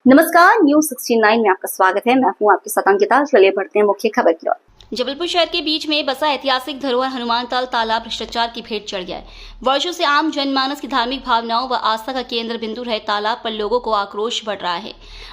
नमस्कार, न्यूज 69 में आपका स्वागत है। मैं हूं आपके साथ अंकिता। चलिए बढ़ते हैं मुख्य खबर की ओर। जबलपुर शहर के बीच में बसा ऐतिहासिक धरोहर हनुमानताल तालाब भ्रष्टाचार की भेंट चढ़ गया है। वर्षों से आम जनमानस की धार्मिक भावनाओं व आस्था का केंद्र बिंदु रहे तालाब पर लोगों को आक्रोश बढ़ रहा है।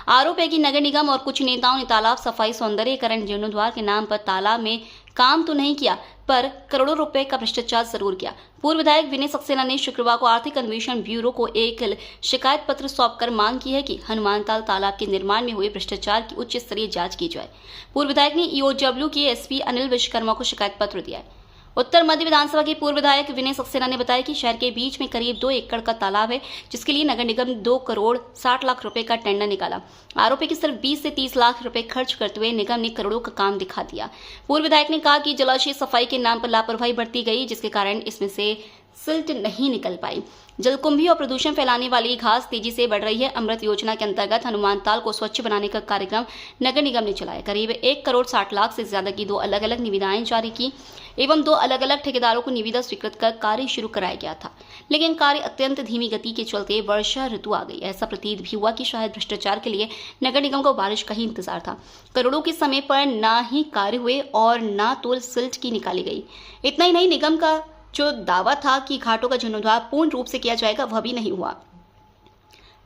आरोप है कि नगर निगम और कुछ नेताओं ने तालाब सफाई सौंदर्यीकरण जीर्णोद्धार के नाम पर तालाब में काम तो नहीं किया, पर करोड़ों रुपए का भ्रष्टाचार जरूर किया। पूर्व विधायक विनय सक्सेना ने शुक्रवार को आर्थिक अन्वेषण ब्यूरो को एक शिकायत पत्र सौंपकर मांग की है कि हनुमानताल तालाब के निर्माण में हुए भ्रष्टाचार की उच्च स्तरीय जांच की जाए। पूर्व विधायक ने ईओडब्ल्यू के एसपी अनिल विश्वकर्मा को शिकायत पत्र दिया है। उत्तर मध्य विधानसभा के पूर्व विधायक विनय सक्सेना ने बताया कि शहर के बीच में करीब 2 एकड़ का तालाब है, जिसके लिए नगर निगम 2 करोड़ 60 लाख रुपए का टेंडर निकाला। आरोप है कि सिर्फ 20 से 30 लाख रुपए खर्च करते हुए निगम ने करोड़ों का काम दिखा दिया। पूर्व विधायक ने कहा कि जलाशय सफाई के नाम पर लापरवाही बरती गई, जिसके कारण इसमें से सिल्ट नहीं निकल पाई। जलकुंभी और प्रदूषण फैलाने वाली घास तेजी से बढ़ रही है। अमृत योजना के अंतर्गत हनुमानताल को स्वच्छ बनाने का कार्यक्रम नगर निगम ने चलाया। करीब 1 करोड़ 60 लाख से ज्यादा की 2 अलग अलग निविदाएं जारी की एवं 2 अलग अलग ठेकेदारों को निविदा स्वीकृत कर कार्य शुरू कराया गया था, लेकिन कार्य अत्यंत धीमी गति के चलते वर्षा ऋतु आ गई। ऐसा प्रतीत भी हुआ कि शायद भ्रष्टाचार के लिए नगर निगम को बारिश का ही इंतजार था। करोड़ों के समय पर न ही कार्य हुए और न तो सिल्ट की निकाली गई। इतना ही नहीं, निगम का जो दावा था कि घाटों का जीर्णोद्धार पूर्ण रूप से किया जाएगा, वह भी नहीं हुआ।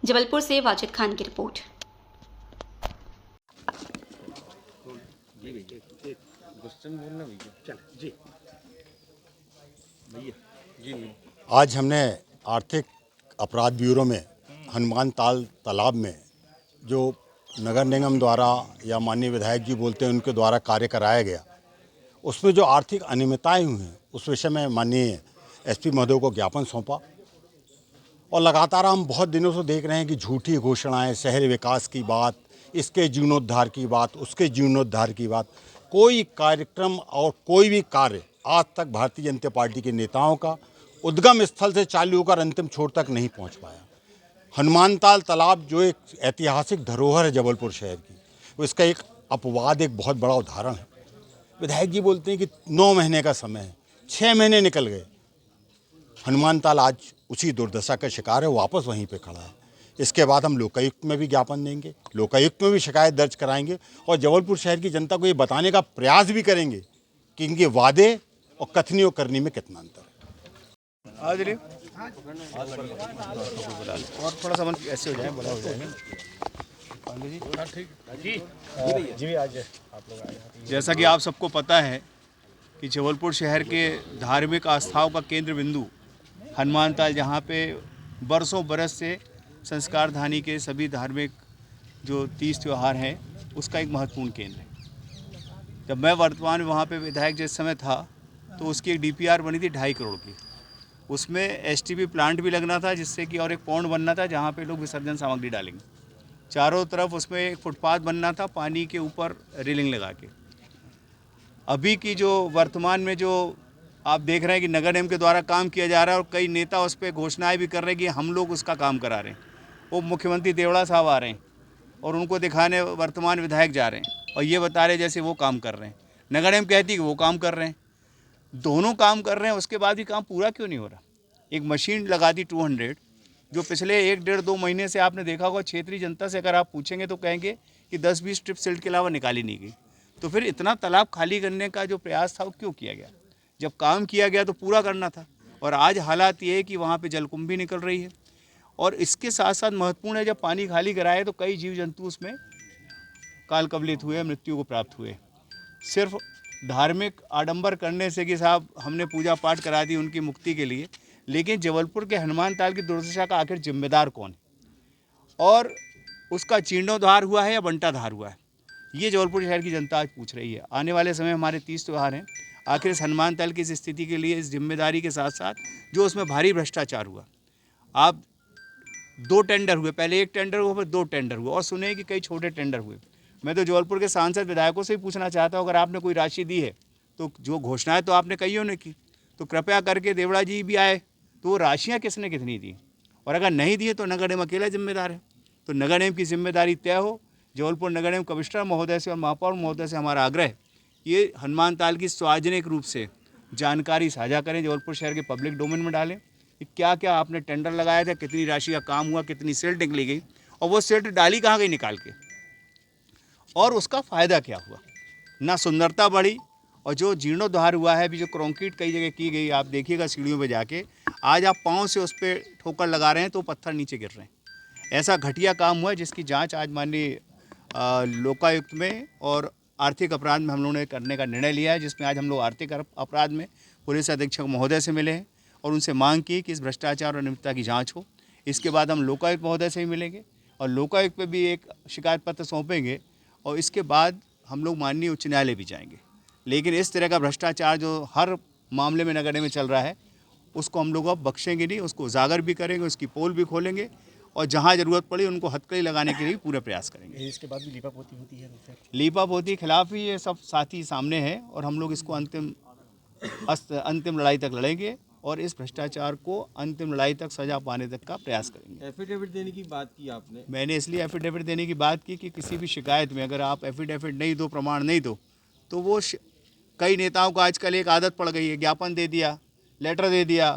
जबलपुर से वाजिद खान की रिपोर्ट। आज हमने आर्थिक अपराध ब्यूरो में हनुमानताल तालाब में जो नगर निगम द्वारा या माननीय विधायक जी बोलते हैं उनके द्वारा कार्य कराया गया, उसमें जो आर्थिक अनियमितताएं हुई हैं उस विषय में माननीय एसपी महोदय को ज्ञापन सौंपा। और लगातार हम बहुत दिनों से देख रहे हैं कि झूठी घोषणाएं, शहर विकास की बात, इसके जीर्णोद्धार की बात, उसके जीर्णोद्धार की बात, कोई कार्यक्रम और कोई भी कार्य आज तक भारतीय जनता पार्टी के नेताओं का उद्गम स्थल से चालू होकर अंतिम छोर तक नहीं पहुंच पाया। हनुमानताल तालाब जो एक ऐतिहासिक धरोहर है जबलपुर शहर की, वो इसका एक अपवाद, एक बहुत बड़ा उदाहरण है। विधायक जी बोलते हैं कि 9 महीने का समय है, 6 महीने निकल गए। हनुमानताल आज उसी दुर्दशा का शिकार है, वापस वहीं पे खड़ा है। इसके बाद हम लोकायुक्त में भी ज्ञापन देंगे, लोकायुक्त में भी शिकायत दर्ज कराएंगे और जबलपुर शहर की जनता को ये बताने का प्रयास भी करेंगे कि इनके वादे और कथनी और करनी में कितना अंतर है। और थोड़ा सा ऐसे हो जाए, बड़ा हो जाएगा। जैसा कि आप सबको पता है कि जबलपुर शहर के धार्मिक आस्थाओं का केंद्र बिंदु हनुमानताल, जहाँ पे बरसों बरस से संस्कार धानी के सभी धार्मिक जो 30 त्यौहार हैं उसका एक महत्वपूर्ण केंद्र है। जब मैं वर्तमान में वहाँ पे विधायक जिस समय था तो उसकी एक डीपीआर बनी थी 2.5 करोड़ की। उसमें एसटीपी प्लांट भी लगना था, जिससे कि और एक पौंड बनना था जहाँ पे लोग विसर्जन सामग्री डालेंगे। चारों तरफ उसमें एक फुटपाथ बनना था, पानी के ऊपर रेलिंग लगा के। अभी की जो वर्तमान में जो आप देख रहे हैं कि नगर निगम के द्वारा काम किया जा रहा है और कई नेता उस पर घोषणाएं भी कर रहे हैं कि हम लोग उसका काम करा रहे हैं। वो मुख्यमंत्री देवड़ा साहब आ रहे हैं और उनको दिखाने वर्तमान विधायक जा रहे हैं और ये बता रहे जैसे वो काम कर रहे हैं। नगर निगम कहती है कि वो काम कर रहे हैं, दोनों काम कर रहे हैं, उसके बाद भी काम पूरा क्यों नहीं हो रहा। एक मशीन लगा दी 200, जो पिछले 1-1.5-2 महीने से आपने देखा होगा, क्षेत्रीय जनता से अगर आप पूछेंगे तो कहेंगे कि 10-20 ट्रिप सिल्ट के अलावा निकाली नहीं गई। तो फिर इतना तालाब खाली करने का जो प्रयास था वो क्यों किया गया? जब काम किया गया तो पूरा करना था। और आज हालात ये है कि वहाँ पे जलकुंभी निकल रही है और इसके साथ साथ महत्वपूर्ण है, जब पानी खाली कराए तो कई जीव जंतु उसमें काल कवलित हुए, मृत्यु को प्राप्त हुए। सिर्फ धार्मिक आडंबर करने से कि साहब हमने पूजा पाठ करा दी उनकी मुक्ति के लिए, लेकिन जबलपुर के हनुमानताल की दुर्दशा का आखिर जिम्मेदार कौन है और उसका जीर्णोद्धार हुआ है या बंटाधार हुआ है, ये जबलपुर शहर की जनता आज पूछ रही है। आने वाले समय हमारे 30 त्यौहार हैं, आखिर इस हनुमानताल की इस स्थिति के लिए, इस जिम्मेदारी के साथ साथ जो उसमें भारी भ्रष्टाचार हुआ, आप 2 टेंडर हुए, पहले 1 टेंडर हुआ, फिर 2 टेंडर हुए और सुने कि कई छोटे टेंडर हुए। मैं तो जबलपुर के सांसद विधायकों से ही पूछना चाहता हूँ, अगर आपने कोई राशि दी है तो जो घोषणाएं तो आपने कईयों ने की, तो कृपया करके देवड़ा जी भी आए तो वो राशियाँ किसने कितनी दी, और अगर नहीं दी तो नगर निगम अकेला जिम्मेदार है। तो नगर निगम की जिम्मेदारी तय हो। जबलपुर नगर निगम कमिश्नर महोदय से और महापौर महोदय से हमारा आग्रह है, ये हनुमानताल की सार्वजनिक रूप से जानकारी साझा करें, जबलपुर शहर के पब्लिक डोमेन में डालें कि क्या क्या आपने टेंडर लगाया था, कितनी राशि का काम हुआ, कितनी सिल्ट निकली गई और वो सीट डाली कहाँ गई निकाल के, और उसका फ़ायदा क्या हुआ? ना सुंदरता बढ़ी, और जो जीर्णोद्धार हुआ है, अभी जो कंक्रीट कई जगह की गई, आप देखिएगा सीढ़ियों पे जाके, आज आप पाँव से उस पर ठोकर लगा रहे हैं तो पत्थर नीचे गिर रहे हैं। ऐसा घटिया काम हुआ है जिसकी जांच आज माननीय लोकायुक्त में और आर्थिक अपराध में हम लोगों ने करने का निर्णय लिया है, जिसमें आज हम लोग आर्थिक अपराध में पुलिस अधीक्षक महोदय से मिले हैं और उनसे मांग की कि इस भ्रष्टाचार और अनियमितता की जाँच हो। इसके बाद हम लोकायुक्त महोदय से भी मिलेंगे और लोकायुक्त पे भी एक शिकायत पत्र सौंपेंगे, और इसके बाद हम लोग माननीय उच्च न्यायालय भी जाएंगे। लेकिन इस तरह का भ्रष्टाचार जो हर मामले में नगर में चल रहा है, उसको हम लोग अब बख्शेंगे नहीं, उसको उजागर भी करेंगे, उसकी पोल भी खोलेंगे, और जहां ज़रूरत पड़ी उनको हथकड़ी लगाने के लिए पूरा प्रयास करेंगे। इसके बाद भी लीपापोती होती है? लीपापोती खिलाफ ही ये सब साथी सामने हैं, और हम लोग इसको अंतिम लड़ाई तक लड़ेंगे और इस भ्रष्टाचार को अंतिम लड़ाई तक सजा पाने तक का प्रयास करेंगे। एफिडेविट देने की बात की आपने? मैंने इसलिए एफिडेविट देने की बात की कि किसी भी शिकायत में अगर आप एफिडेविट नहीं दो, प्रमाण नहीं दो, तो वो कई नेताओं को आजकल एक आदत पड़ गई है, ज्ञापन दे दिया, लेटर दे दिया,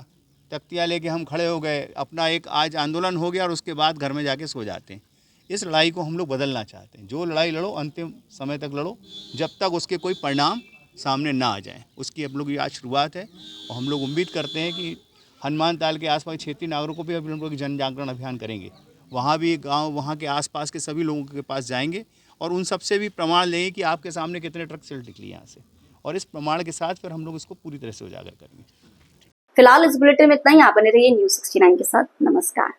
तख्तियाँ लेके हम खड़े हो गए, अपना एक आज आंदोलन हो गया और उसके बाद घर में जाके सो जाते हैं। इस लड़ाई को हम लोग बदलना चाहते हैं। जो लड़ाई लड़ो अंतिम समय तक लड़ो, जब तक उसके कोई परिणाम सामने ना आ जाए। उसकी हम लोग की आज शुरुआत है, और हम लोग उम्मीद करते हैं कि हनुमान ताल के आसपास क्षेत्रीय नागरिकों पे अभी हम लोग जन जागरण अभियान करेंगे। वहाँ भी गांव, वहाँ के आसपास के सभी लोगों के पास जाएंगे और उन सबसे भी प्रमाण लेंगे कि आपके सामने कितने ट्रक सिल्ट निकली यहाँ से, और इस प्रमाण के साथ फिर हम लोग इसको पूरी तरह से उजागर करेंगे। फिलहाल इस बुलेटिन में इतना ही। आप बने रहिए न्यूज़ 69 के साथ। नमस्कार।